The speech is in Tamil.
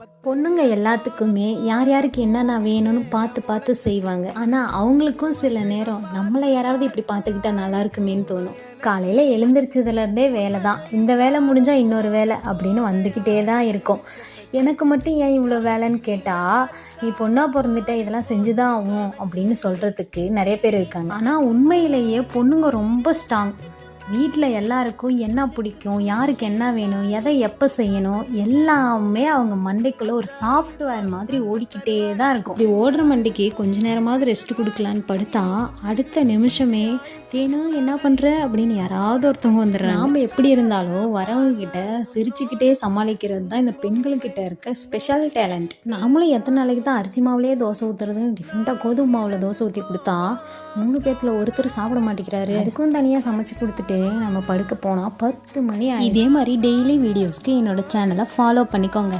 பொண்ணுங்க எல்லாத்துக்குமே யார் யாருக்கு என்னென்ன வேணும்னு பார்த்து பார்த்து செய்வாங்க. ஆனால் அவங்களுக்கும் சில நேரம் நம்மளை யாராவது இப்படி பார்த்துக்கிட்டா நல்லா இருக்குமேன்னு தோணும். காலையில் எழுந்திரிச்சதுலேருந்தே வேலை தான், இந்த வேலை முடிஞ்சால் இன்னொரு வேலை அப்படின்னு வந்துக்கிட்டே தான் இருக்கும். எனக்கு மட்டும் ஏன் இவ்வளோ வேலைன்னு கேட்டால், நீ பொண்ணாக பிறந்துட்ட இதெல்லாம் செஞ்சு தான் ஆகும் அப்படின்னு சொல்கிறதுக்கு நிறைய பேர் இருக்காங்க. ஆனால் உண்மையிலேயே பொண்ணுங்க ரொம்ப ஸ்ட்ராங். வீட்டில் எல்லாருக்கும் என்ன பிடிக்கும், யாருக்கு என்ன வேணும், எதை எப்போ செய்யணும், எல்லாமே அவங்க மண்டைக்குள்ளே ஒரு சாஃப்ட்வேர் மாதிரி ஓடிக்கிட்டே தான் இருக்கும். இப்படி ஓடுற மண்டைக்கு கொஞ்ச நேரமாவது ரெஸ்ட் கொடுக்கலான்னு படுத்தா அடுத்த நிமிஷமே தேனு என்ன பண்ணுற அப்படின்னு யாராவது ஒருத்தவங்க வந்துடுறாங்க. நாம் எப்படி இருந்தாலும் வரவங்கக்கிட்ட சிரிச்சுக்கிட்டே சமாளிக்கிறது தான் இந்த பெண்கள்கிட்ட இருக்க ஸ்பெஷல் டேலண்ட். நாமளும் எத்தனை நாளைக்கு தான் அரிசி மாவுலேயே தோசை ஊற்றுறதுன்னு டிஃப்ரெண்ட்டாக கோதுமை மாவில் தோசை ஊற்றி கொடுத்தா 3 பேர்த்தில் ஒருத்தர் சாப்பிட மாட்டேங்கிறாரு. அதுக்கும் தனியாக சமைச்சு கொடுத்துட்டு நம்ம படுக்க போனால் 10 மணி. இதே மாதிரி டெய்லி வீடியோஸ்க்கு என்னோட சேனலை ஃபாலோ பண்ணிக்கோங்க.